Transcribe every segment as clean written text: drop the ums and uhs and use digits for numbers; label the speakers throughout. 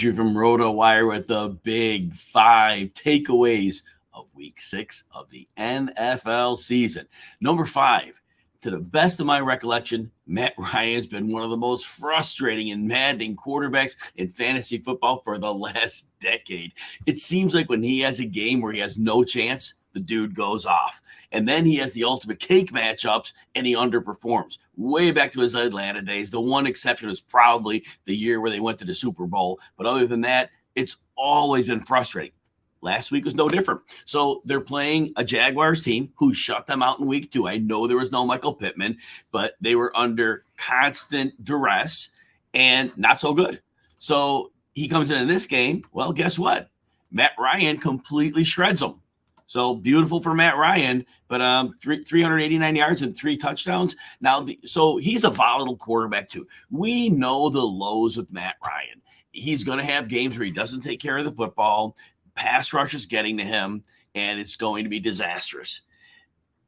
Speaker 1: you from RotoWire with the big 5 takeaways of week 6 of the NFL season. Number 5, to the best of my recollection, Matt Ryan has been one of the most frustrating and maddening quarterbacks in fantasy football for the last decade. It seems like when he has a game where he has no chance, the dude goes off. And then he has the ultimate cake matchups and he underperforms. Way back to his Atlanta days. The one exception was probably the year where they went to the Super Bowl. But other than that, it's always been frustrating. Last week was no different. So they're playing a Jaguars team who shut them out in week 2. I know there was no Michael Pittman, but they were under constant duress and not so good. So he comes in this game. Well, guess what? Matt Ryan completely shreds them. So beautiful for Matt Ryan, but 389 yards and 3 touchdowns. Now, so he's a volatile quarterback too. We know the lows with Matt Ryan. He's going to have games where he doesn't take care of the football. Pass rush is getting to him, and it's going to be disastrous.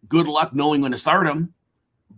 Speaker 1: Good luck knowing when to start him,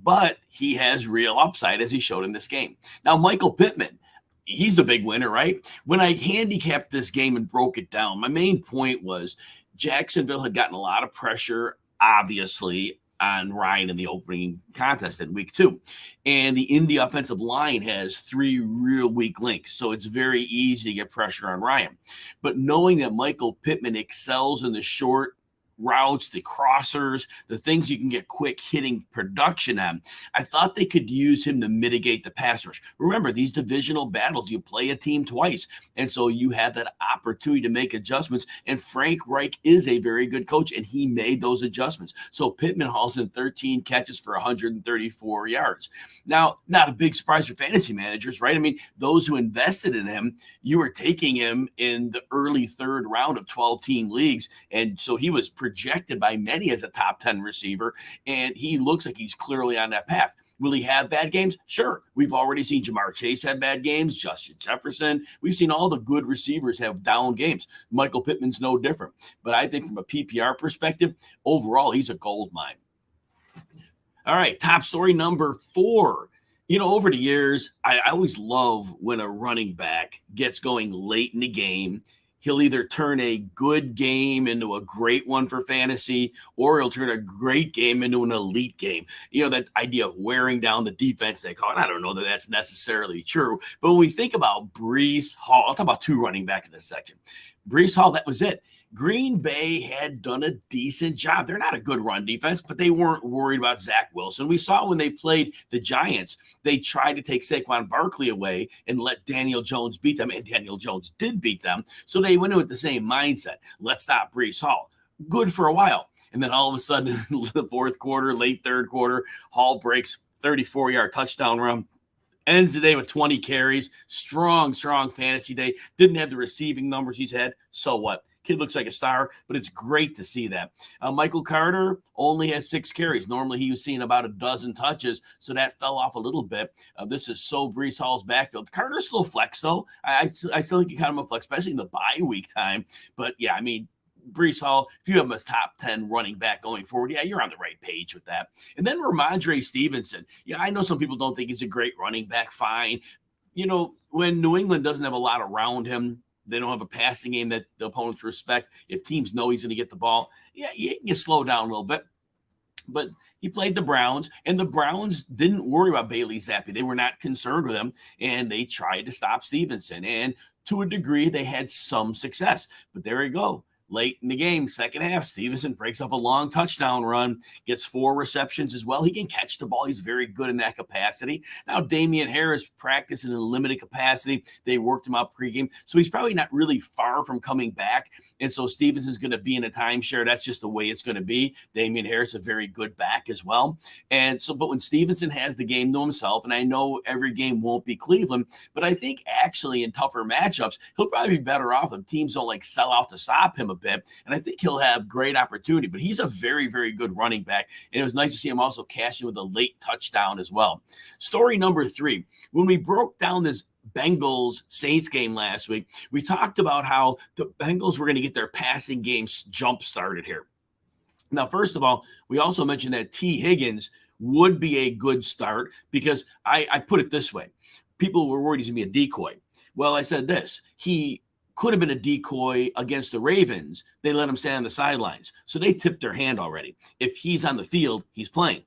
Speaker 1: but he has real upside as he showed in this game. Now, Michael Pittman, he's the big winner, right? When I handicapped this game and broke it down, my main point was Jacksonville had gotten a lot of pressure, obviously, on Ryan in the opening contest in week 2. And the Indy offensive line has 3 real weak links, so it's very easy to get pressure on Ryan. But knowing that Michael Pittman excels in the short routes, the crossers, the things you can get quick hitting production on, I thought they could use him to mitigate the pass rush. Remember, these divisional battles, you play a team twice, and so you have that opportunity to make adjustments, and Frank Reich is a very good coach, and he made those adjustments. So Pittman hauls in 13 catches for 134 yards. Now, not a big surprise for fantasy managers, right? I mean, those who invested in him, you were taking him in the early 3rd round of 12-team leagues, and so he was projected by many as a top 10 receiver, and he looks like he's clearly on that path. Will he have bad games? Sure. We've already seen Jamar Chase have bad games, Justin Jefferson. We've seen all the good receivers have down games. Michael Pittman's no different. But I think from a PPR perspective, overall, he's a gold mine. All right, top story number 4. You know, over the years, I always love when a running back gets going late in the game. He'll either turn a good game into a great one for fantasy, or he'll turn a great game into an elite game. You know, that idea of wearing down the defense, they call it. I don't know that that's necessarily true. But when we think about Breece Hall, I'll talk about 2 running backs in this section. Breece Hall, that was it. Green Bay had done a decent job. They're not a good run defense, but they weren't worried about Zach Wilson. We saw when they played the Giants, they tried to take Saquon Barkley away and let Daniel Jones beat them, and Daniel Jones did beat them. So they went in with the same mindset. Let's stop Breece Hall. Good for a while. And then all of a sudden, in the 4th quarter, late 3rd quarter, Hall breaks 34-yard touchdown run. Ends the day with 20 carries. Strong fantasy day. Didn't have the receiving numbers he's had. So what? Kid looks like a star, but it's great to see that. Michael Carter only has 6 carries. Normally he was seeing about a dozen touches, so that fell off a little bit. This is so Breece Hall's backfield. Carter's still flex, though. I still think you kind of a flex, especially in the bye week time. But, yeah, I mean, Breece Hall, if you have him as top 10 running back going forward, yeah, you're on the right page with that. And then Rhamondre Stevenson. Yeah, I know some people don't think he's a great running back. Fine. You know, when New England doesn't have a lot around him, they don't have a passing game that the opponents respect. If teams know he's going to get the ball, yeah, you can slow down a little bit. But he played the Browns, and the Browns didn't worry about Bailey Zappi. They were not concerned with him, and they tried to stop Stevenson. And to a degree, they had some success. But there you go. Late in the game, second half, Stevenson breaks up a long touchdown run, gets 4 receptions as well. He can catch the ball. He's very good in that capacity. Now, Damian Harris practiced in a limited capacity. They worked him out pregame. So he's probably not really far from coming back. And so Stevenson's going to be in a timeshare. That's just the way it's going to be. Damian Harris, a very good back as well. And so, but when Stevenson has the game to himself, and I know every game won't be Cleveland, but I think actually in tougher matchups, he'll probably be better off if teams don't like sell out to stop him a bit. And I think he'll have great opportunity, but he's a very, very good running back. And it was nice to see him also cash in with a late touchdown as well. Story number 3, when we broke down this Bengals Saints game last week, we talked about how the Bengals were going to get their passing game jump started here. Now, first of all, we also mentioned that T. Higgins would be a good start because I put it this way. People were worried he's going to be a decoy. Well, I said this. He could have been a decoy against the Ravens. They let him stand on the sidelines. So they tipped their hand already. If he's on the field, he's playing.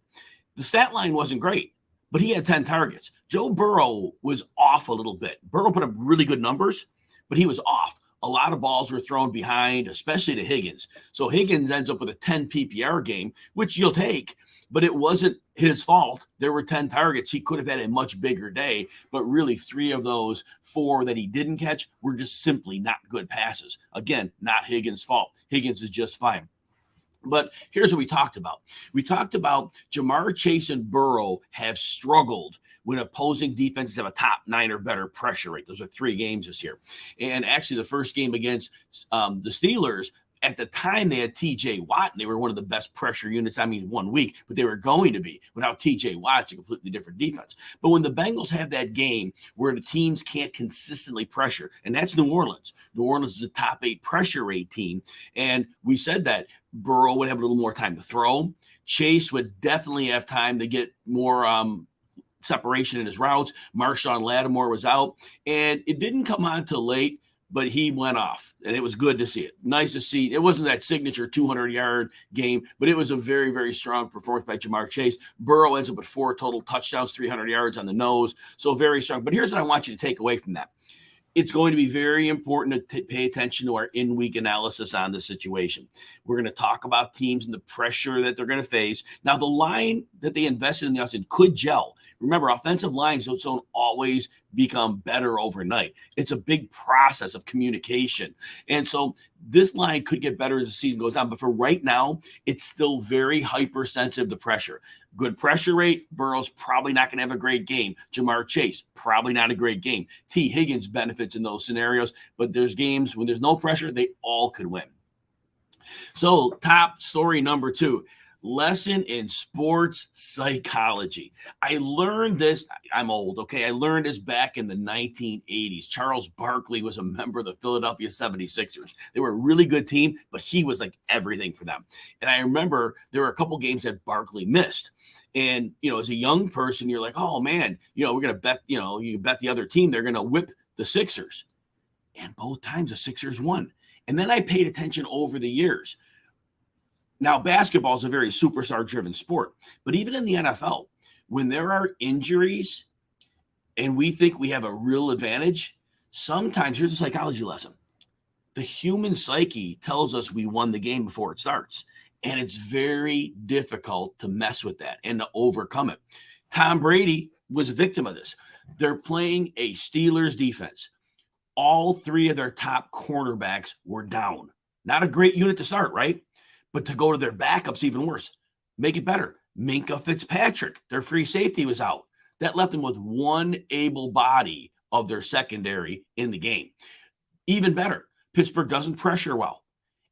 Speaker 1: The stat line wasn't great, but he had 10 targets. Joe Burrow was off a little bit. Burrow put up really good numbers, but he was off. A lot of balls were thrown behind, especially to Higgins. So Higgins ends up with a 10 PPR game, which you'll take, but it wasn't his fault. There were 10 targets. He could have had a much bigger day, but really 3 of those 4 that he didn't catch were just simply not good passes. Again, not Higgins' fault. Higgins is just fine. But here's what we talked about. We talked about Ja'Marr Chase and Burrow have struggled when opposing defenses have a top 9 or better pressure rate. Those are 3 games this year. And actually the first game against the Steelers, at the time they had TJ Watt, and they were one of the best pressure units. 1 week, but they were going to be. Without TJ Watt, it's a completely different defense. But when the Bengals have that game where the teams can't consistently pressure, and that's New Orleans. New Orleans is a top 8 pressure rate team. And we said that Burrow would have a little more time to throw. Chase would definitely have time to get more separation in his routes. Marshawn Lattimore was out, and it didn't come on till late, but he went off, and it was good to see it. Nice to see. It wasn't that signature 200-yard game, but it was a very, very strong performance by Ja'Marr Chase. Burrow ends up with 4 total touchdowns, 300 yards on the nose, so very strong. But here's what I want you to take away from that. It's going to be very important to pay attention to our in-week analysis on the situation. We're going to talk about teams and the pressure that they're going to face. Now, the line that they invested in the offseason could gel. Remember, offensive lines don't always become better overnight. It's a big process of communication. And so this line could get better as the season goes on. But for right now, it's still very hypersensitive to pressure. Good pressure rate. Burrow's probably not going to have a great game. Ja'Marr Chase, probably not a great game. T. Higgins benefits in those scenarios. But there's games when there's no pressure, they all could win. So top story number 2. Lesson in sports psychology. I learned this. I'm old, okay? I learned this back in the 1980s. Charles Barkley was a member of the Philadelphia 76ers. They were a really good team, but he was like everything for them. And I remember there were a couple games that Barkley missed. And, as a young person, you're like, oh, man, we're going to bet, you bet the other team they're going to whip the Sixers. And both times the Sixers won. And then I paid attention over the years. Now, basketball is a very superstar-driven sport, but even in the NFL, when there are injuries and we think we have a real advantage, sometimes, here's a psychology lesson. The human psyche tells us we won the game before it starts, and it's very difficult to mess with that and to overcome it. Tom Brady was a victim of this. They're playing a Steelers defense. All 3 of their top cornerbacks were down. Not a great unit to start, right? But to go to their backups, even worse. Make it better. Minkah Fitzpatrick, their free safety, was out. That left them with 1 able body of their secondary in the game. Even better, Pittsburgh doesn't pressure well,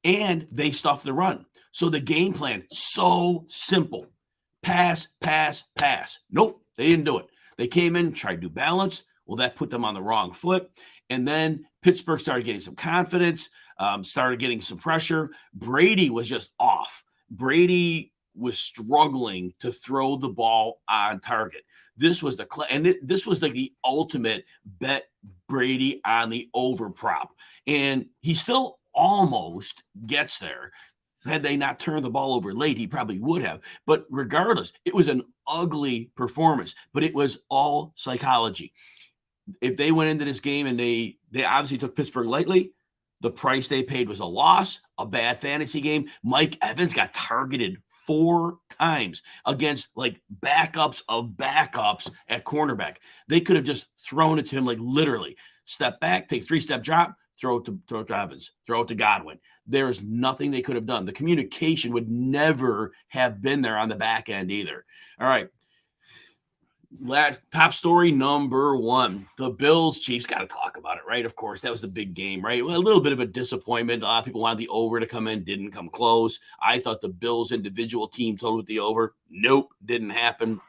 Speaker 1: and they stuff the run. So the game plan, so simple. Pass, pass, pass. Nope, they didn't do it. They came in, tried to do balance. Well, that put them on the wrong foot. And then Pittsburgh started getting some confidence, started getting some pressure. Brady was just off. Brady was struggling to throw the ball on target. This was this was like the ultimate bet Brady on the over prop. And he still almost gets there. Had they not turned the ball over late, he probably would have. But regardless, it was an ugly performance, but it was all psychology. If they went into this game and they obviously took Pittsburgh lightly, the price they paid was a loss, a bad fantasy game. Mike Evans got targeted 4 times against like backups of backups at cornerback. They could have just thrown it to him, like literally step back, take 3-step drop, throw it to Evans, throw it to Godwin. There's nothing they could have done. The communication would never have been there on the back end either. All right. Last top story number 1, the Bills Chiefs. Got to talk about it, right? Of course, that was the big game, right? Well, a little bit of a disappointment. A lot of people wanted the over to come in, didn't come close. I thought the Bills individual team total with the over. Nope, didn't happen.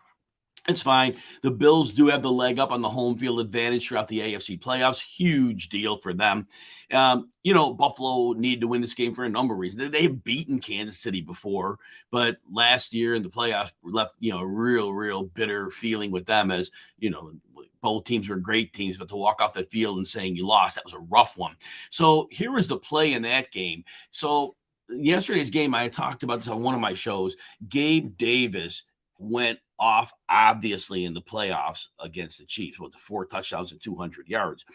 Speaker 1: It's fine. The Bills do have the leg up on the home field advantage throughout the AFC playoffs. Huge deal for them. Buffalo needed to win this game for a number of reasons. They have beaten Kansas City before, but last year in the playoffs left, a real bitter feeling with them as, both teams were great teams, but to walk off the field and saying you lost, that was a rough one. So here was the play in that game. So yesterday's game, I talked about this on one of my shows. Gabe Davis went off, obviously, in the playoffs against the Chiefs with the 4 touchdowns and 200 yards.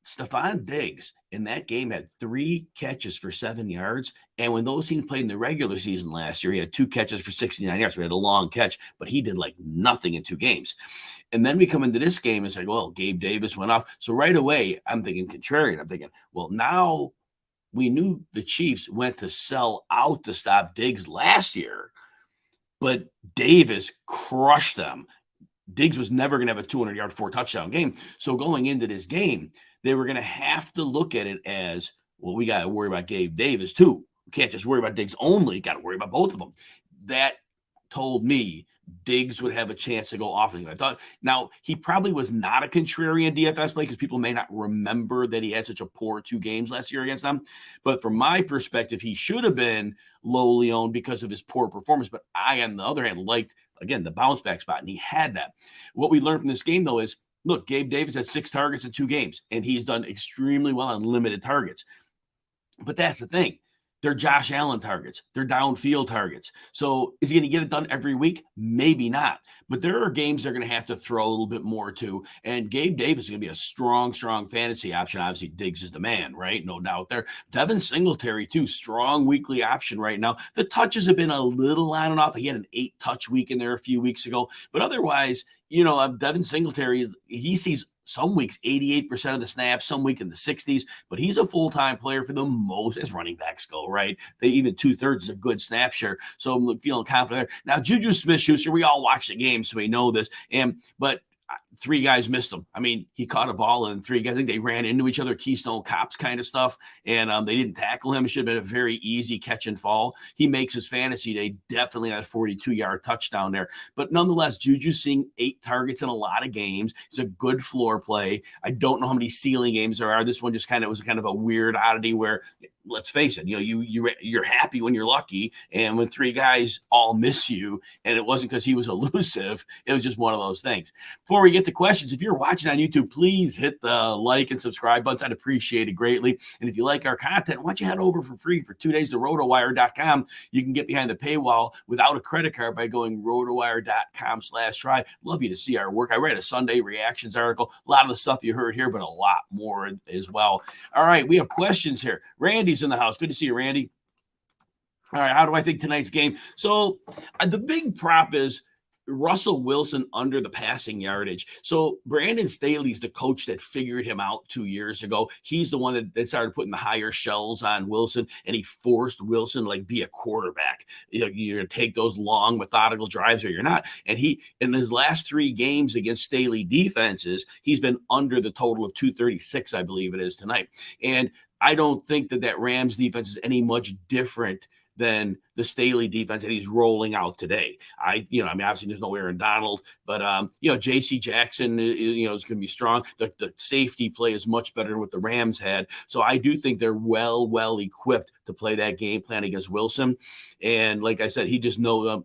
Speaker 1: Stephon Diggs in that game had 3 catches for 7 yards. And when those teams played in the regular season last year, he had 2 catches for 69 yards. So he had a long catch, but he did like nothing in 2 games. And then we come into this game and it's like, well, Gabe Davis went off. So right away, I'm thinking contrarian. I'm thinking, well, now we knew the Chiefs went to sell out to stop Diggs last year, but Davis crushed them. Diggs was never going to have a 200-yard, 4-touchdown game. So going into this game, they were going to have to look at it as, well, we got to worry about Gabe Davis too. We can't just worry about Diggs only. Got to worry about both of them. That told me Diggs would have a chance to go off. I thought, now, he probably was not a contrarian DFS play because people may not remember that he had such a poor 2 games last year against them. But from my perspective, he should have been lowly owned because of his poor performance. But I, on the other hand, liked, again, the bounce back spot, and he had that. What we learned from this game, though, is, look, Gabe Davis had 6 targets in 2 games, and he's done extremely well on limited targets. But that's the thing. They're Josh Allen targets. They're downfield targets. So is he going to get it done every week? Maybe not. But there are games they're going to have to throw a little bit more to. And Gabe Davis is going to be a strong fantasy option. Obviously, Diggs is the man, right? No doubt there. Devin Singletary, too. Strong weekly option right now. The touches have been a little on and off. He had an 8-touch week in there a few weeks ago. But otherwise, Devin Singletary, he sees some weeks 88% of the snaps, some week in the 60s, but he's a full-time player for the most as running backs go, right? They even 2/3 is a good snap share. So I'm feeling confident there. Now, Juju Smith-Schuster, we all watch the game, so we know this. But 3 guys missed him. I mean, he caught a ball and 3 guys, I think they ran into each other, Keystone Cops kind of stuff, and they didn't tackle him. It should have been a very easy catch and fall. He makes his fantasy day definitely that 42-yard touchdown there. But nonetheless, Juju seeing 8 targets in a lot of games. It's a good floor play. I don't know how many ceiling games there are. This one just was kind of a weird oddity where, let's face it, you're happy when you're lucky, and when 3 guys all miss you, and it wasn't because he was elusive, it was just one of those things. Before we get to questions, if you're watching on YouTube, please hit the like and subscribe buttons. I'd appreciate it greatly. And if you like our content, why don't you head over for free for 2 days to RotoWire.com. You can get behind the paywall without a credit card by going RotoWire.com/try. Love you to see our work. I read a Sunday reactions article, a lot of the stuff you heard here, but a lot more as well. All right, we have questions here. Randy's in the house. Good to see you, Randy. All right, how do I think tonight's game? So the big prop is Russell Wilson under the passing yardage. So Brandon Staley's the coach that figured him out 2 years ago. He's the one that started putting the higher shells on Wilson, and he forced Wilson to be a quarterback. You're going to take those long, methodical drives or you're not. And he, in his last 3 games against Staley defenses, he's been under the total of 236, I believe it is tonight. And I don't think that Rams defense is any much different than the Staley defense that he's rolling out today. Obviously there's no Aaron Donald, but J.C. Jackson, is going to be strong. The safety play is much better than what the Rams had. So I do think they're well equipped to play that game plan against Wilson. And like I said, he just knows,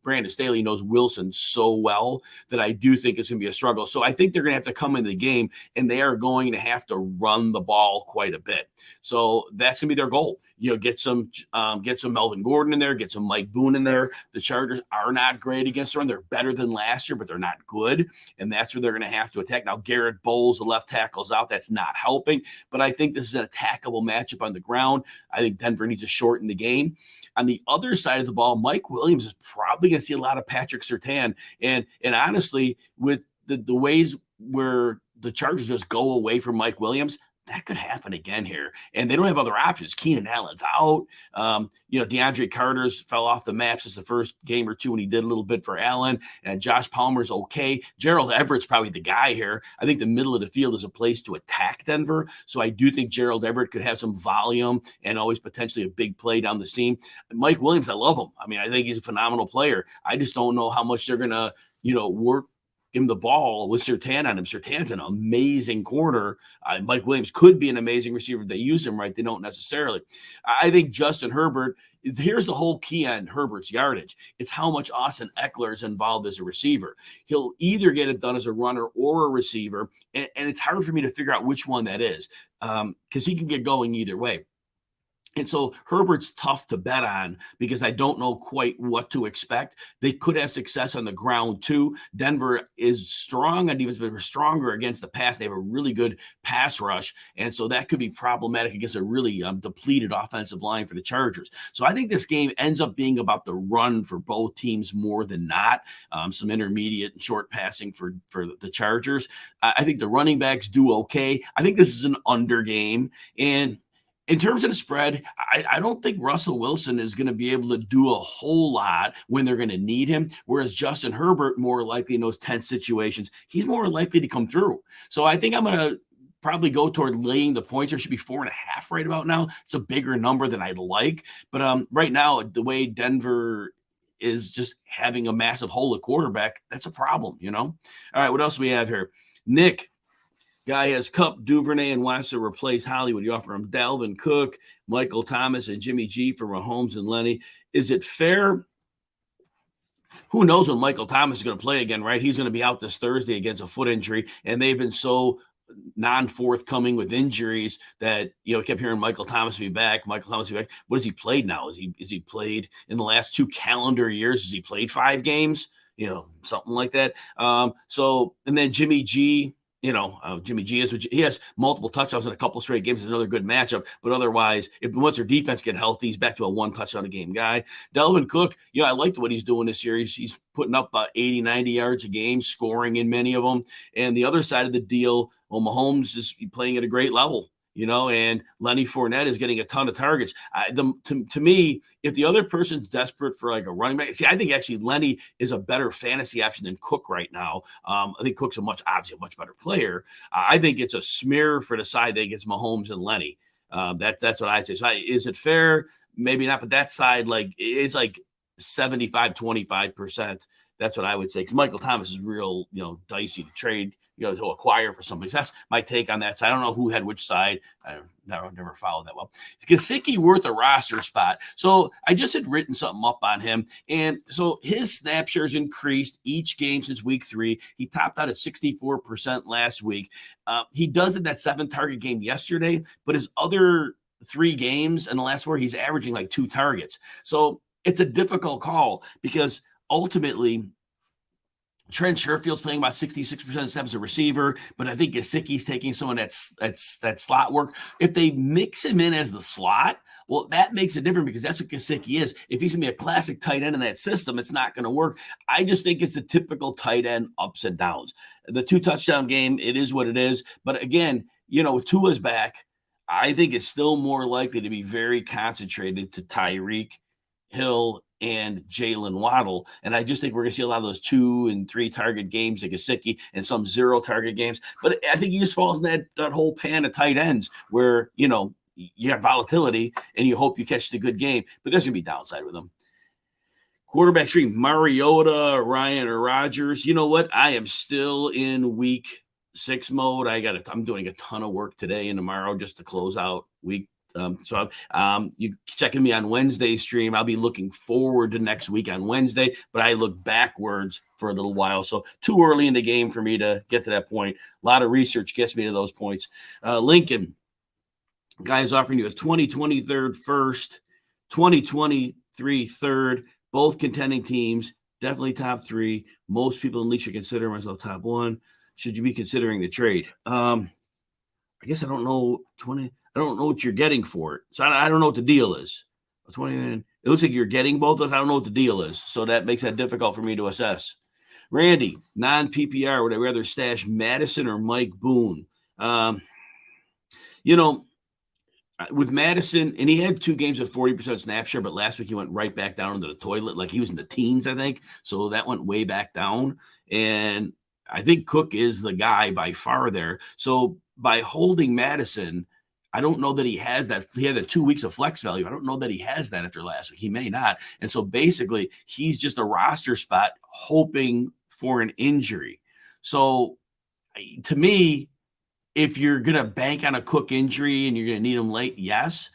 Speaker 1: Brandon Staley knows Wilson so well that I do think it's going to be a struggle. So I think they're going to have to come into the game and they are going to have to run the ball quite a bit. So that's going to be their goal. Get some Melvin Gordon in there, get some Mike Boone in there. The Chargers are not great against the run. They're better than last year, but they're not good. And that's where they're going to have to attack. Now, Garrett Bowles, the left tackle, is out. That's not helping. But I think this is an attackable matchup on the ground. I think Denver needs to shorten the game. On the other side of the ball, Mike Williams is probably going to see a lot of Patrick Surtain. And honestly, with the ways where the Chargers just go away from Mike Williams, that could happen again here. And they don't have other options. Keenan Allen's out. DeAndre Carter's fell off the map since the first game or two when he did a little bit for Allen. And Josh Palmer's okay. Gerald Everett's probably the guy here. I think the middle of the field is a place to attack Denver. So I do think Gerald Everett could have some volume and always potentially a big play down the seam. Mike Williams, I love him. I think he's a phenomenal player. I just don't know how much they're going to, work him the ball with Surtain on him. Surtain's an amazing corner. Mike Williams could be an amazing receiver if they use him right. They don't necessarily. I think Justin Herbert, here's the whole key on Herbert's yardage. It's how much Austin Eckler is involved as a receiver. He'll either get it done as a runner or a receiver, and it's hard for me to figure out which one that is because he can get going either way. And so Herbert's tough to bet on because I don't know quite what to expect. They could have success on the ground too. Denver is strong on defense, but they're stronger against the pass. They have a really good pass rush. And so that could be problematic against a really depleted offensive line for the Chargers. So I think this game ends up being about the run for both teams more than not. Some intermediate and short passing for the Chargers. I think the running backs do okay. I think this is an under game. And in terms of the spread, I don't think Russell Wilson is going to be able to do a whole lot when they're going to need him, whereas Justin Herbert, more likely in those tense situations, he's more likely to come through. So I think I'm going to probably go toward laying the points. There should be 4.5 right about now. It's a bigger number than I'd like. But right now, the way Denver is just having a massive hole at quarterback, that's a problem, All right, what else do we have here? Nick. Guy has Kupp, Duvernay, and wants to replace Hollywood. You offer him Dalvin Cook, Michael Thomas, and Jimmy G for Mahomes and Lenny. Is it fair? Who knows when Michael Thomas is going to play again, right? He's going to be out this Thursday against a foot injury, and they've been so non-forthcoming with injuries that kept hearing Michael Thomas be back. What has he played now? Is he played in the last 2 calendar years? Has he played 5 games? Something like that. And then Jimmy G. Jimmy G he has multiple touchdowns in a couple straight games. It's another good matchup. But otherwise, once their defense get healthy, he's back to a 1 touchdown a game guy. Dalvin Cook, I liked what he's doing this year. He's putting up about 80, 90 yards a game, scoring in many of them. And the other side of the deal, Mahomes is playing at a great level. And Lenny Fournette is getting a ton of targets. To me, if the other person's desperate for like a running back, I think actually Lenny is a better fantasy option than Cook right now. I think Cook's obviously a much better player. I think it's a smear for the side that gets Mahomes and Lenny. That's what I'd say. So is it fair? Maybe not, but that side, it's like 75-25%. That's what I would say. Because Michael Thomas is real, dicey to trade. To acquire for somebody. So that's my take on that side. I don't know who had which side. I never followed that well. Is Gesicki worth a roster spot? So I just had written something up on him. And so his snap shares increased each game since week 3. He topped out at 64% last week. He does it that 7-target game yesterday, but his other 3 games in the last 4, he's averaging like 2 targets. So it's a difficult call because ultimately Trent Sherfield's playing about 66% of snaps as a receiver, but I think Gesicki's taking some of that slot work. If they mix him in as the slot, well, that makes it different because that's what Gesicki is. If he's going to be a classic tight end in that system, it's not going to work. I just think it's the typical tight end ups and downs. The 2-touchdown game, it is what it is. But again, with Tua's back, I think it's still more likely to be very concentrated to Tyreek Hill and Jalen Waddle. And I just think we're going to see a lot of those 2 and 3 target games like Gesicki and some 0 target games. But I think he just falls in that whole pan of tight ends where, you have volatility and you hope you catch the good game. But there's going to be downside with him. Quarterback stream, Mariota, Ryan, or Rodgers. You know what? I am still in week 6 mode. I'm doing a ton of work today and tomorrow just to close out week. So you checking me on Wednesday stream. I'll be looking forward to next week on Wednesday, but I look backwards for a little while. So too early in the game for me to get to that point. A lot of research gets me to those points. Lincoln, guys offering you a 2023 first, 2023 third, both contending teams, definitely top 3. Most people in league should consider myself top 1. Should you be considering the trade? I guess I don't know. I don't know what you're getting for it. So I don't know what the deal is. 20, it looks like you're getting both of us. I don't know what the deal is. So that makes that difficult for me to assess. Randy, non-PPR, would I rather stash Madison or Mike Boone? With Madison, and he had 2 games at 40% snap share, but last week he went right back down into the toilet. Like he was in the teens, I think. So that went way back down. And I think Cook is the guy by far there. So by holding Madison, I don't know that he has that. He had the 2 weeks of flex value. I don't know that he has that after last week. He may not. And so basically, he's just a roster spot hoping for an injury. So to me, if you're going to bank on a Cook injury and you're going to need him late, yes.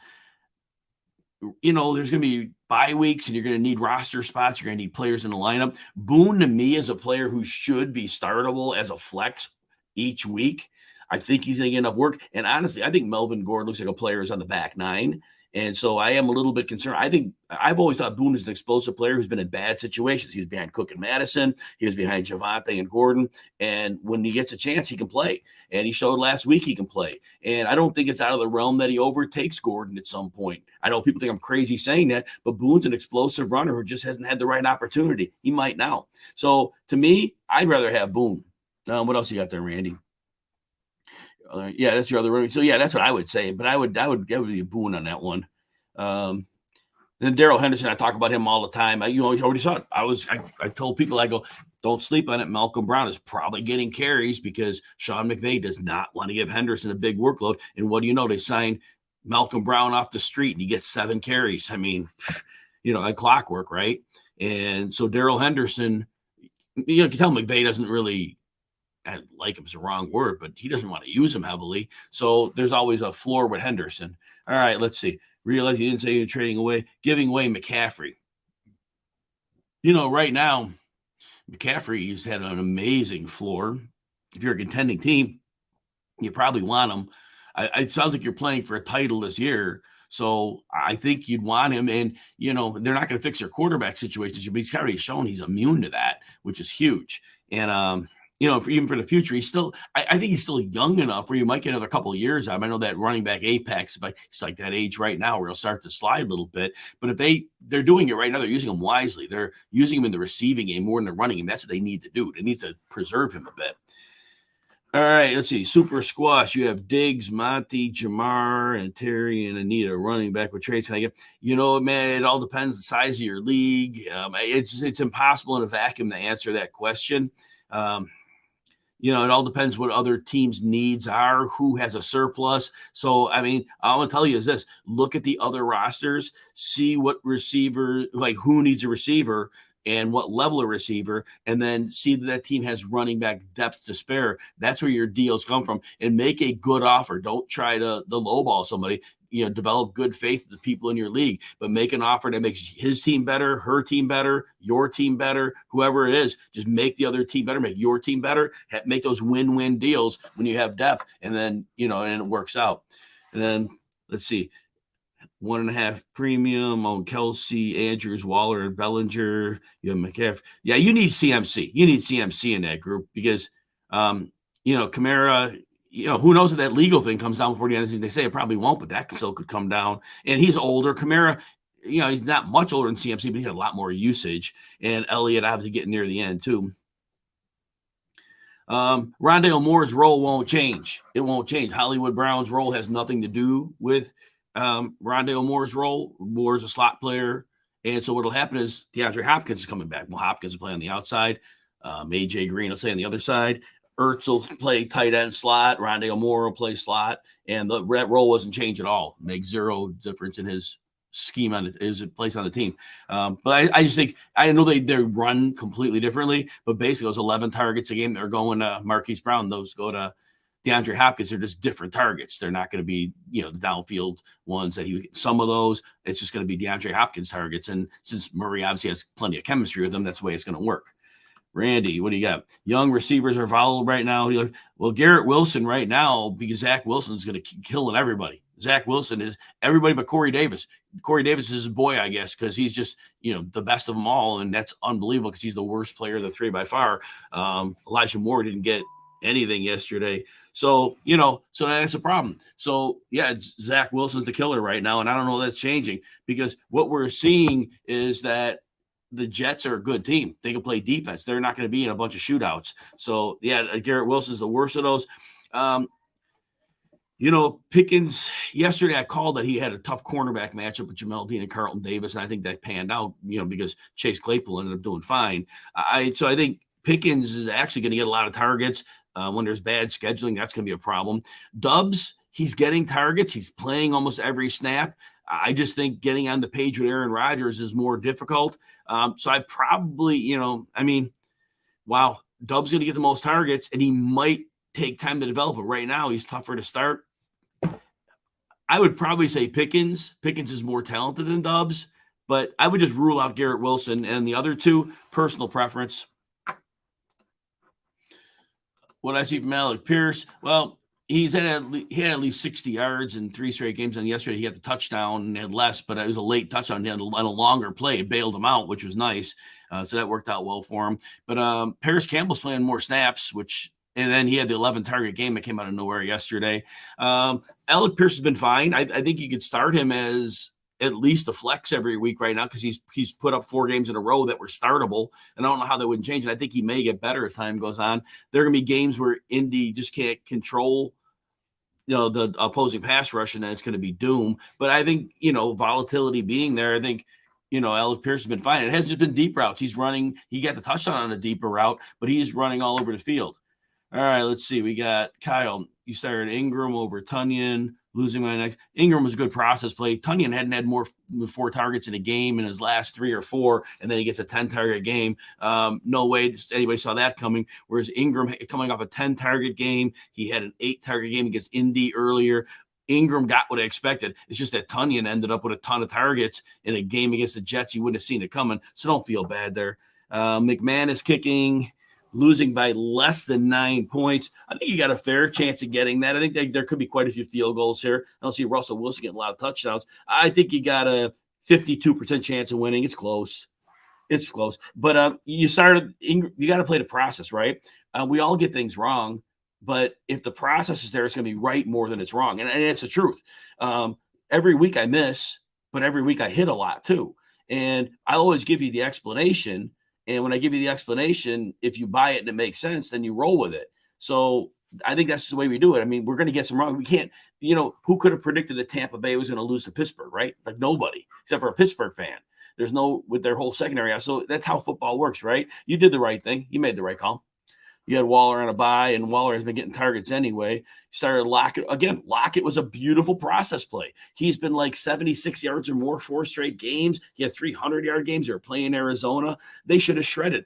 Speaker 1: There's going to be bye weeks and you're going to need roster spots. You're going to need players in the lineup. Boone, to me, is a player who should be startable as a flex each week. I think he's going to get enough work. And honestly, I think Melvin Gordon looks like a player who's on the back nine. And so I am a little bit concerned. I think I've always thought Boone is an explosive player who's been in bad situations. He was behind Cook and Madison. He was behind Javonte and Gordon. And when he gets a chance, he can play. And he showed last week he can play. And I don't think it's out of the realm that he overtakes Gordon at some point. I know people think I'm crazy saying that, but Boone's an explosive runner who just hasn't had the right opportunity. He might now. So to me, I'd rather have Boone. What else you got there, Randy? Yeah, that's your other running. So yeah, that's what I would say. But I would give you a Boone on that one. Then Darrell Henderson, I talk about him all the time. You already saw it. I told people, I go, don't sleep on it. Malcolm Brown is probably getting carries because Sean McVay does not want to give Henderson a big workload. And what do you know? They signed Malcolm Brown off the street and he gets 7 carries. I mean, like clockwork, right? And so Darrell Henderson, you can tell McVay doesn't really, I like him is the wrong word, but he doesn't want to use him heavily. So there's always a floor with Henderson. All right, let's see. Realize you didn't say you're giving away McCaffrey. Right now, McCaffrey has had an amazing floor. If you're a contending team, you probably want him. It sounds like you're playing for a title this year. So I think you'd want him. And, they're not going to fix their quarterback situations, but he's already shown he's immune to that, which is huge. And, even for the future, I think he's still young enough where you might get another couple of years out of him. I know that running back apex, but he's like that age right now where he'll start to slide a little bit. But if they're doing it right now, they're using him wisely. They're using him in the receiving game more than the running game. That's what they need to do. They need to preserve him a bit. All right, let's see. Super Squash. You have Diggs, Monty, Jamar, and Terry, and Anita running back with trades. Man, it all depends on the size of your league. It's impossible in a vacuum to answer that question. It all depends what other teams' needs are, who has a surplus. So, I mean, I want to tell you is this: look at the other rosters, see what receiver, like who needs a receiver and what level of receiver, and then see that team has running back depth to spare. That's where your deals come from, and make a good offer. Don't try to lowball somebody. Develop good faith with the people in your league, but make an offer that makes his team better, her team better, your team better, whoever it is. Just make the other team better, make your team better, make those win-win deals when you have depth, and then, and it works out. And then let's see, 1.5 premium on Kelsey, Andrews, Waller, and Bellinger. You have McCaffrey. Yeah, you need CMC. You need CMC in that group because, Kamara, who knows if that legal thing comes down before the end of the season. They say it probably won't, but that still could come down. And he's older. Kamara, he's not much older than CMC, but he's had a lot more usage. And Elliott obviously getting near the end too. Rondale Moore's role won't change. It won't change. Hollywood Brown's role has nothing to do with Rondale Moore's role. Moore's a slot player. And so what'll happen is DeAndre Hopkins is coming back. Well, Hopkins will play on the outside. AJ Green will stay on the other side. Ertz will play tight end slot. Rondale Moore will play slot. And that role wasn't changed at all. Makes zero difference in his scheme on his place on the team. But I just think, I know they run completely differently, but basically those 11 targets a game that are going to Marquise Brown, those go to DeAndre Hopkins. They're just different targets. They're not going to be, the downfield ones that some of those, it's just going to be DeAndre Hopkins targets. And since Murray obviously has plenty of chemistry with them, that's the way it's going to work. Randy, what do you got? Young receivers are volatile right now. Well, Garrett Wilson right now, because Zach Wilson's going to killing everybody. Zach Wilson is everybody but Corey Davis. Corey Davis is his boy, I guess, because he's just, the best of them all. And that's unbelievable because he's the worst player of the three by far. Elijah Moore didn't get anything yesterday. So, so that's a problem. So, yeah, Zach Wilson's the killer right now. And I don't know if that's changing because what we're seeing is that the Jets are a good team. They can play defense. They're not going to be in a bunch of shootouts. So, yeah, Garrett Wilson's the worst of those. Pickens, yesterday I called that he had a tough cornerback matchup with Jamel Dean and Carlton Davis, and I think that panned out, because Chase Claypool ended up doing fine. So I think Pickens is actually going to get a lot of targets. When there's bad scheduling, that's going to be a problem. Dubs, he's getting targets. He's playing almost every snap. I just think getting on the page with Aaron Rodgers is more difficult. So I probably, wow, Doubs going to get the most targets, and he might take time to develop. But right now, he's tougher to start. I would probably say Pickens. Pickens is more talented than Doubs, but I would just rule out Garrett Wilson. And the other two, personal preference. What I see from Alec Pierce, well, he had at least 60 yards in 3 straight games. And yesterday he had the touchdown and had less, but it was a late touchdown. He had a longer play. It bailed him out, which was nice. So that worked out well for him. But Paris Campbell's playing more snaps, and then he had the 11-target game that came out of nowhere yesterday. Alec Pierce has been fine. I think you could start him as at least a flex every week right now because he's put up 4 games in a row that were startable, and I don't know how that wouldn't change. And I think he may get better as time goes on. There are going to be games where Indy just can't control the opposing pass rush, and then it's going to be doom. But I think, volatility being there, I think, Alec Pierce has been fine. It hasn't just been deep routes. He got the touchdown on a deeper route, but he's running all over the field. All right, let's see. We got Kyle. You started Ingram over Tunyon. Losing my next. Ingram was a good process play. Tunyon hadn't had more than 4 targets in a game in his last 3 or 4, and then he gets a 10-target game. No way anybody saw that coming. Whereas Ingram, coming off a 10-target game, he had an 8-target game against Indy earlier. Ingram got what I expected. It's just that Tunyon ended up with a ton of targets in a game against the Jets. You wouldn't have seen it coming, so don't feel bad there. McMahon is kicking. Losing by less than 9 points. I think you got a fair chance of getting that. I think there could be quite a few field goals here. I don't see Russell Wilson getting a lot of touchdowns. I think you got a 52% chance of winning. It's close. But you got to play the process, right? We all get things wrong, but if the process is there, it's going to be right more than it's wrong. And it's the truth. Every week I miss, but every week I hit a lot too. And I always give you the explanation. And when I give you the explanation, if you buy it and it makes sense, then you roll with it. So I think that's the way we do it. I mean, we're going to get some wrong. We can't, who could have predicted that Tampa Bay was going to lose to Pittsburgh, right? Like nobody, except for a Pittsburgh fan. There's with their whole secondary. So that's how football works, right? You did the right thing. You made the right call. You had Waller on a bye, and Waller has been getting targets anyway. Started Lockett. Again, Lockett was a beautiful process play. He's been like 76 yards or more 4 straight games. He had 300-yard games. They were playing Arizona. They should have shredded.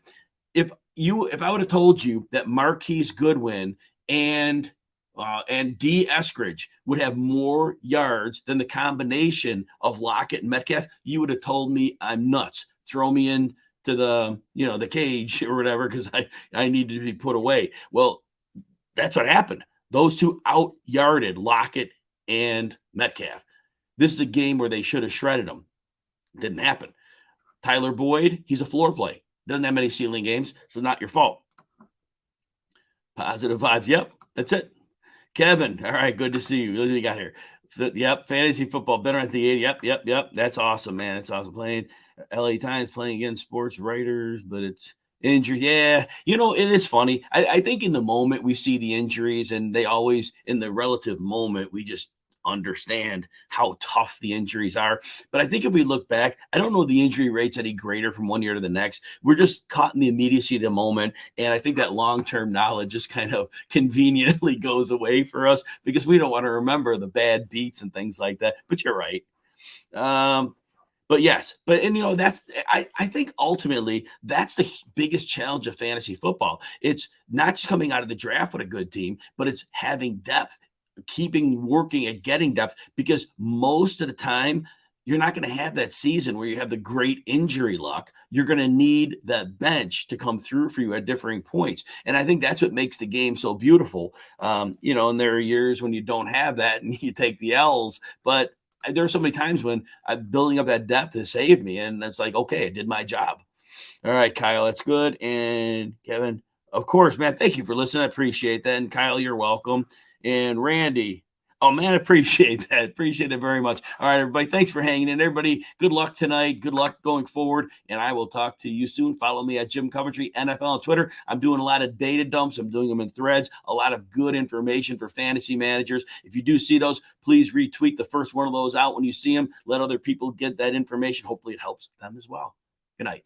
Speaker 1: If I would have told you that Marquise Goodwin and D. Eskridge would have more yards than the combination of Lockett and Metcalf, you would have told me I'm nuts. Throw me in to the cage or whatever, because I need to be put away. Well, that's what happened. Those two out-yarded Lockett and Metcalf. This is a game where they should have shredded them. Didn't happen. Tyler Boyd, he's a floor play. Doesn't have many ceiling games, so not your fault. Positive vibes. Yep, that's it. Kevin, all right, good to see you. What do you got here? Yep, fantasy football, better at the 80. Yep. That's awesome, man. It's awesome playing. LA Times playing against sports writers, but it's injury. Yeah, it is funny. I think in the moment we see the injuries, and they always, in the relative moment, we just understand how tough the injuries are. But I think if we look back, I don't know the injury rates any greater from one year to the next. We're just caught in the immediacy of the moment. And I think that long-term knowledge just kind of conveniently goes away for us because we don't want to remember the bad beats and things like that. But you're right. But yes, I think ultimately that's the biggest challenge of fantasy football. It's not just coming out of the draft with a good team, but it's having depth, working at getting depth, because most of the time you're not going to have that season where you have the great injury luck. You're going to need that bench to come through for you at differing points. And I think that's what makes the game so beautiful. And there are years when you don't have that and you take the L's, but there are so many times when building up that depth has saved me. And it's like, okay, I did my job. All right, Kyle, that's good. And Kevin, of course, man, thank you for listening. I appreciate that. And Kyle, you're welcome. And Randy, oh, man, I appreciate that. Appreciate it very much. All right, everybody, thanks for hanging in. Everybody, good luck tonight. Good luck going forward. And I will talk to you soon. Follow me at Jim Coventry, NFL on Twitter. I'm doing a lot of data dumps. I'm doing them in threads, a lot of good information for fantasy managers. If you do see those, please retweet the first one of those out when you see them. Let other people get that information. Hopefully it helps them as well. Good night.